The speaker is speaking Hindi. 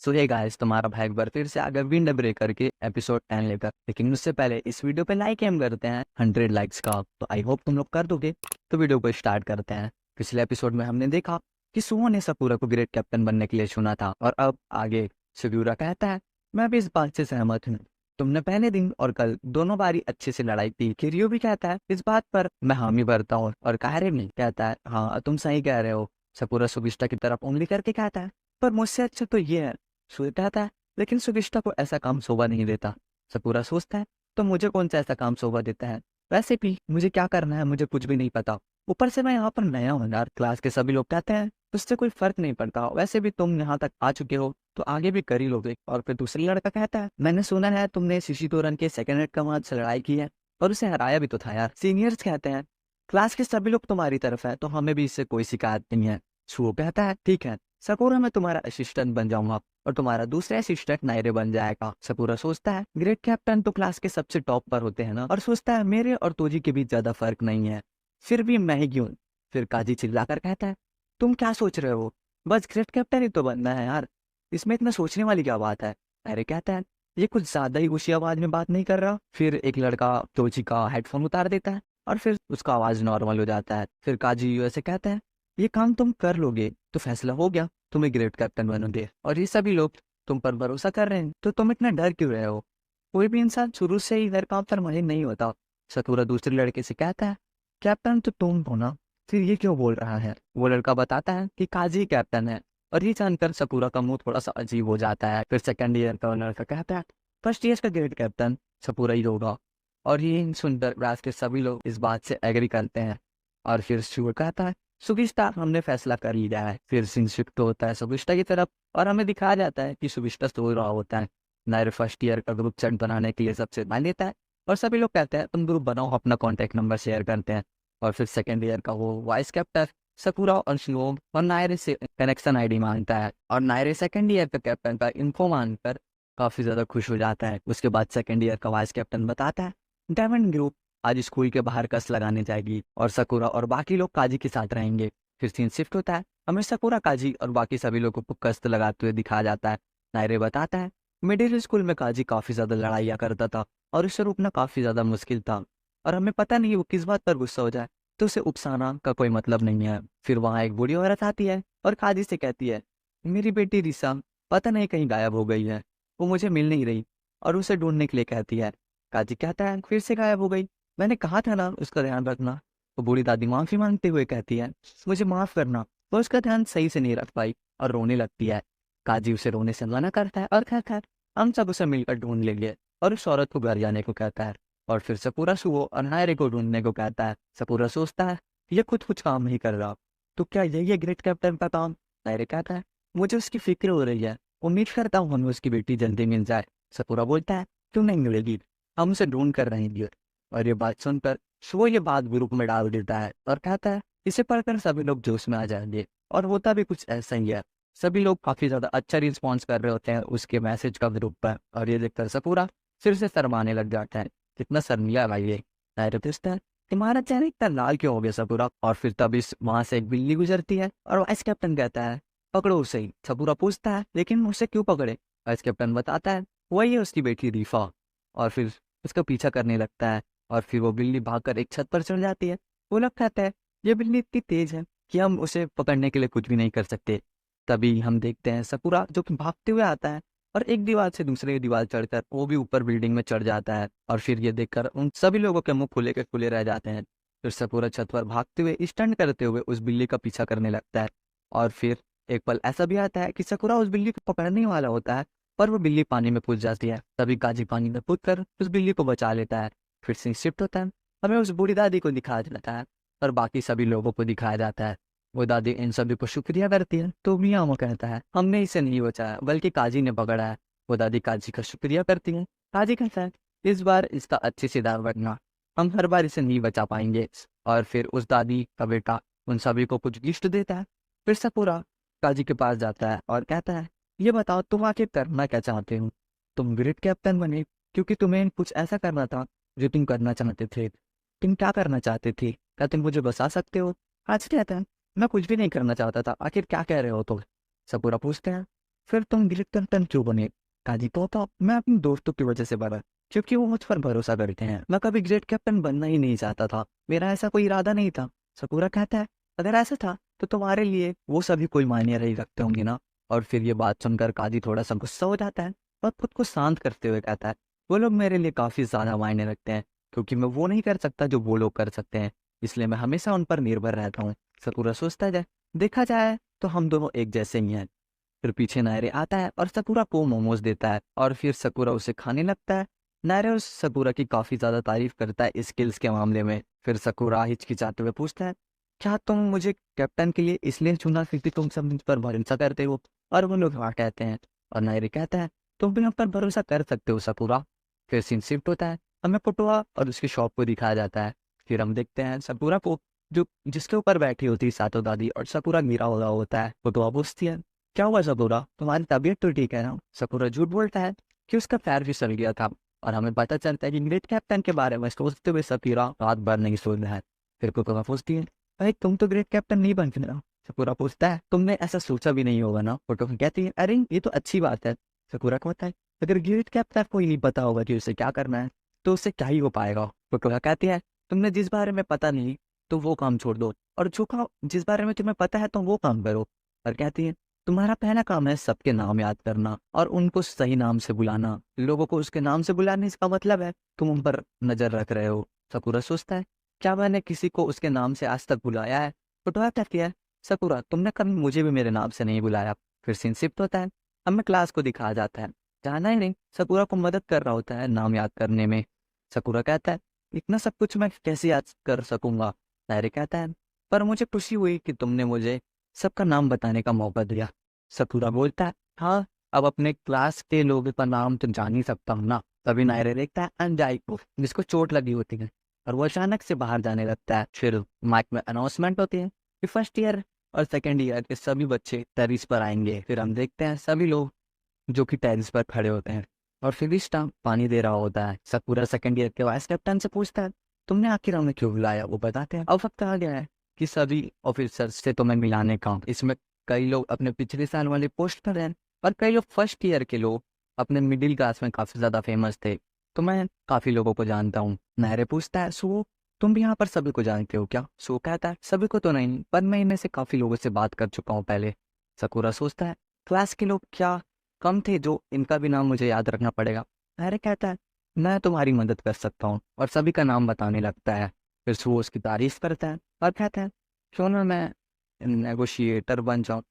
सो हे गाइस, तुम्हारा भाई एक बार फिर से आ गया विंड ब्रेकर के एपिसोड 10 लेकर। लेकिन उससे पहले इस वीडियो पे लाइक एम करते हैं 100 लाइक्स का। तो आई होप तुम लोग कर दोगे। तो वीडियो को स्टार्ट करते हैं। पिछले एपिसोड में हमने देखा कि सुहो ने सपूरा को ग्रेट कैप्टन बनने के लिए चुना था, और अब आगे सुगुरा कहता है मैं भी इस बात से सहमत हूँ। तुमने पहले दिन और कल दोनों बारी अच्छे से लड़ाई की। किरियो भी कहता है इस बात पर मैं हामी भरता हूँ, और काहरे भी कहता है हाँ तुम सही कह रहे हो। सपूरा सुगिष्टा की तरफ उंगली करके कहता है पर मुझसे अच्छा तो ये है। सूर्य कहता है लेकिन सुगिष्टा को ऐसा काम शोभा नहीं देता। सपूरा सोचता है तो मुझे कौन सा ऐसा काम शोभा देता है। वैसे भी मुझे क्या करना है मुझे कुछ भी नहीं पता। ऊपर से मैं यहाँ पर नया हूँ यार। क्लास के सभी लोग कहते हैं उससे कोई फर्क नहीं पड़ता। वैसे भी तुम यहाँ तक आ चुके हो तो आगे भी कर ही लोगे। और फिर दूसरी लड़का कहता है मैंने सुना है तुमने शिशितोरन के सेकंड हेड कमांड से लड़ाई की है और उसे हराया भी तो था यार। सीनियर्स कहते हैं क्लास के सभी लोग तुम्हारी तरफ है तो हमें भी इससे कोई शिकायत नहीं है। शुओ कहता है ठीक है सकुरा मैं तुम्हारा असिस्टेंट बन जाऊंगा और तुम्हारा दूसरा असिस्टेंट नायरे बन जाएगा। सकुरा सोचता है ग्रेट कैप्टन तो क्लास के सबसे टॉप पर होते हैं ना, और सोचता है मेरे और तोजी के बीच ज्यादा फर्क नहीं है, फिर भी मैं ही क्यों। फिर काजी चिल्लाकर कहता है तुम क्या सोच रहे हो, बस ग्रेट कैप्टन ही तो बनना है यार, इसमें इतना सोचने वाली क्या बात है। नायरे कहता है ये कुछ ज्यादा ही ऊंची आवाज में बात नहीं कर रहा। फिर एक लड़का तोजी का हेडफोन उतार देता है और फिर उसका आवाज नॉर्मल हो जाता है। फिर काजी ऐसे कहता है ये काम तुम कर लोगे तो फैसला हो गया, तुम्हें ग्रेट कैप्टन बनोगे और ये सभी लोग तुम पर भरोसा कर रहे हैं, तो तुम इतना डर क्यों रहे हो। कोई भी इंसान शुरू से ही डर काम पर माहिर नहीं होता। सतूरा दूसरे लड़के से कहता है कैप्टन तो तुम हो ना, फिर ये क्यों बोल रहा है। वो लड़का बताता है कि काजी कैप्टन है, और ये जानकर सपूरा का मुंह थोड़ा सा अजीब हो जाता है। फिर सेकंड ईयर का लड़का कहता है फर्स्ट ईयर का ग्रेट कैप्टन सपूरा ही होगा, और ये सुनकर क्लास के सभी लोग इस बात से एग्री करते हैं। और फिर शुगर कहता है सुविष्टा हमने फैसला कर लिया है। फिर सिंह शिफ्ट होता है सुविष्टा की तरफ और हमें दिखाया जाता है कि सुविष्टा सो रहा होता है। नायर फर्स्ट ईयर का ग्रुप चैट बनाने के लिए सबसे मान लेता है और सभी लोग कहते हैं तुम ग्रुप बनाओ, अपना कॉन्टैक्ट नंबर शेयर करते हैं। और फिर सेकेंड ईयर का वो वाइस कैप्टन सकुरा और शिवोम और नायरे से कनेक्शन आईडी मांगता है, और नायरे सेकेंड ईयर का कैप्टन का इन्फो मांगकर काफी ज्यादा खुश हो जाता है। उसके बाद सेकेंड ईयर का वाइस कैप्टन बताता है डायमंड ग्रुप आज स्कूल के बाहर कस लगाने जाएगी और सकुरा और बाकी लोग काजी के साथ रहेंगे। फिर सीन शिफ्ट होता है, हमें सकुरा काजी और बाकी सभी लोगों को कस्त लगाते हुए दिखाया जाता है। नायरे बताता है मिडिल स्कूल में काजी काफी ज्यादा लड़ाइयाँ करता था और उसे रोकना काफी ज्यादा मुश्किल था, और हमें पता नहीं वो किस बात पर गुस्सा हो जाए तो उसे उकसाना का कोई मतलब नहीं है। फिर वहाँ एक बूढ़ी औरत आती है और काजी से कहती है मेरी बेटी रिसा पता नहीं कहीं गायब हो गई है, वो मुझे मिल नहीं रही, और उसे ढूंढने के लिए कहती है। काजी कहता है फिर से गायब हो गई, मैंने कहा था ना उसका ध्यान रखना। तो बूढ़ी दादी माफी मांगते हुए कहती है मुझे माफ करना, वो उसका ध्यान सही से नहीं रख पाई, और रोने लगती है। काजी उसे रोने से मना करता है और कहता है हम सब उसे मिलकर ढूंढ लेंगे, और उस औरत को घर जाने को कहता है। और फिर सपूरा सुओ और नायरे को ढूंढने को कहता है। सपूरा सोचता है ये खुद कुछ काम नहीं कर रहा, तो क्या यही है ग्रेट कैप्टन का काम। नायरे कहता है मुझे उसकी फिक्र हो रही है, उम्मीद करता हूँ हमें उसकी बेटी जल्दी मिल जाए। सपूरा बोलता है क्यों नहीं मिलेगी, हम उसे ढूंढ कर रहेंगे। और ये बात सुनकर वो ये बात ग्रुप में डाल देता है और कहता है इसे पढ़कर सभी लोग जोश में आ जाएंगे, और होता भी कुछ ऐसा ही है। सभी लोग काफी ज्यादा अच्छा रिस्पॉन्स कर रहे होते हैं उसके मैसेज का ग्रुप पर, और ये देखकर सपूरा फिर से शर्माने लग जाता है। कितना शर्मिया भाई ये। नायरे पूछता है तुम्हारा चेहरा इतना लाल क्यों हो गया सपूरा। और फिर तभी वहां से एक बिल्ली गुजरती है और वाइस कैप्टन कहता है पकड़ो उसे ही। सपूरा पूछता है लेकिन उसे क्यों पकड़े। वाइस कैप्टन बताता है वही है उसकी बेटी रीफा, और फिर उसका पीछा करने लगता है। और फिर वो बिल्ली भागकर एक छत पर चढ़ जाती है। वो लोग कहता है ये बिल्ली इतनी तेज है कि हम उसे पकड़ने के लिए कुछ भी नहीं कर सकते। तभी हम देखते हैं सकुरा जो कि भागते हुए आता है और एक दीवार से दूसरे दीवार चढ़कर वो भी ऊपर बिल्डिंग में चढ़ जाता है। और फिर ये देखकर उन सभी लोगों के मुंह खुले के खुले रह जाते हैं। फिर सकुरा छत पर भागते हुए स्टंट करते हुए उस बिल्ली का पीछा करने लगता है। और फिर एक पल ऐसा भी आता है कि सकुरा उस बिल्ली को पकड़ने वाला होता है, पर वो बिल्ली पानी में कूद जाती है। तभी काजी पानी में कूदकर उस बिल्ली को बचा लेता है। फिर सीन शिफ्ट होता है, हमें उस बूढ़ी दादी को दिखाया जाता है और बाकी सभी लोगों को दिखाया जाता है। वो दादी इन सभी को शुक्रिया करती है तो मियामो कहता है हमने इसे नहीं बचाया बल्कि काजी ने पकड़ा है। वो दादी काजी का शुक्रिया करती है। काजी कहता है इस बार इसका अच्छे से ध्यान रखना, हम हर बार इसे नहीं बचा पाएंगे। और फिर उस दादी का बेटा उन सभी को कुछ गिफ्ट देता है। फिर सपूरा काजी के पास जाता है और कहता है ये बताओ तुम आखिर करना क्या चाहते हो। तुम ग्रेट कैप्टन बने क्योंकि तुम्हें कुछ ऐसा करना था जो तुम करना चाहते थे। तुम क्या करना चाहते थे, क्या तुम मुझे बता सकते हो। आज कहता है मैं कुछ भी नहीं करना चाहता था, आखिर क्या कह रहे हो तुम। सपूरा पूछते हैं फिर तुम ग्रेट कैप्टन क्यों बने? काजी तो मैं अपने दोस्तों की वजह से बना, क्योंकि वो मुझ पर भरोसा करते हैं। मैं कभी ग्रेट कैप्टन बनना ही नहीं चाहता था, मेरा ऐसा कोई इरादा नहीं था। सकूरा कहता है, अगर ऐसा था तो तुम्हारे लिए वो सभी कोई मायने नहीं रखते होंगे ना। और फिर ये बात सुनकर काजी थोड़ा सा गुस्सा हो जाता है और खुद को शांत करते हुए कहता है, वो लोग मेरे लिए काफी ज्यादा मायने रखते हैं, क्योंकि मैं वो नहीं कर सकता जो वो लोग कर सकते हैं, इसलिए मैं हमेशा उन पर निर्भर रहता हूँ। सकूरा सोचता है, देखा जाए तो हम दोनों एक जैसे ही हैं। फिर पीछे नायरे आता है और सकूरा को मोमोज देता है और फिर सकूरा उसे खाने लगता है। नायरे उस सकूरा की काफी ज्यादा तारीफ करता है स्किल्स के मामले में। फिर सकूरा हिचकिचाते हुए पूछता है, क्या तुम मुझे कैप्टन के लिए इसलिए चुना क्योंकि तुम सब मुझ पर भरोसा करते हो? और वो लोग हाँ कहते हैं। और नायरे कहता है, तुम भी हम पर भरोसा कर सकते हो सकूरा। फिर सीन शिफ्ट होता है, हमें पुटुआ और उसकी शॉप को दिखाया जाता है। फिर हम देखते हैं सकूरा को, जो जिसके ऊपर बैठी होती है सातो दादी, और सकूरा गिरा हुआ होता है। पुटुआ पूछती है, क्या हुआ सकूरा, तुम्हारी तबीयत तो ठीक है ना? सकूरा झूठ बोलता है कि उसका पैर फिसल गया था। और हमें पता चलता है कि ग्रेट कैप्टन के बारे में सोचते हुए सकूरा रात भर नहीं सो रहा है। फिर पुटुआ पूछती है, भाई तुम तो ग्रेट कैप्टन नहीं बन रहे हो। सकूरा पूछता है, तुमने ऐसा सोचा भी नहीं होगा ना? पुटुआ कहती है, अरे ये तो अच्छी बात है। सकूरा कहता है, अगर ग्रेट कैप्टन को ही नहीं पता होगा कि उसे क्या करना है तो उससे क्या ही हो पाएगा? पुटुआ कहती है, तुमने जिस बारे में पता नहीं तो वो काम छोड़ दो, और जो काम जिस बारे में तुम्हें पता है तो वो काम करो। और कहती है, तुम्हारा पहला काम है सबके नाम याद करना और उनको सही नाम से बुलाना। लोगों को उसके नाम से बुलाने का मतलब है तुम उन पर नजर रख रहे हो। सकूरा सोचता है, क्या मैंने किसी को उसके नाम से आज तक बुलाया है? पुटुआ कहती है, सकूरा तुमने कभी मुझे भी मेरे नाम से नहीं बुलाया। फिर सीन शिफ्ट होता है, हमें क्लास को दिखाया जाता है। जाना ही नहीं, सकूरा को मदद कर रहा होता है नाम याद करने में। सकूरा कहता है, इतना सब कुछ मैं कैसे याद कर सकूंगा? नायरे कहता है, पर मुझे खुशी हुई कि तुमने मुझे सबका नाम बताने का मौका दिया। सकूरा बोलता है, हाँ, अब अपने क्लास के लोगों का नाम तो जान ही सकता हूँ ना। तभी नायरे देखता है अंजाई को, जिसको चोट लगी होती है, और वो अचानक से बाहर जाने लगता है। फिर माइक में अनाउंसमेंट होती है कि फर्स्ट ईयर और सेकेंड ईयर के सभी बच्चे टेरिस पर आएंगे। फिर हम देखते हैं सभी लोग जो कि टेरिस पर खड़े होते हैं, और फिलिस्टा पानी दे रहा होता है। सकूरा सेकंड ईयर के वाइस कैप्टन से पूछता है, तुमने आखिर हमें क्यों बुलाया? वो बताते हैं, अब वक्त आ गया है कि सभी ऑफिसर्स से तुम्हें मिलाने का। इसमें कई लोग अपने पिछले साल वाले पोस्ट पर हैं, और कई लोग फर्स्ट ईयर के लोग अपने मिडिल क्लास में काफी ज्यादा फेमस थे। तो मैं काफी लोगों को जानता हूँ। नायरे पूछता है, सो तुम भी यहाँ पर सभी को जानते हो क्या? सो कहता है, सभी को तो नहीं, पर मैं इनमें से काफी लोगों से बात कर चुका हूँ पहले। सकूरा सोचता है, क्लास के लोग क्या कम थे जो इनका भी नाम मुझे याद रखना पड़ेगा? अरे कहता है, मैं तुम्हारी मदद कर सकता हूँ, और सभी का नाम बताने लगता है। फिर वो उसकी तारीफ करता है और कहता है, क्यों ना मैं नेगोशिएटर बन जाऊँ।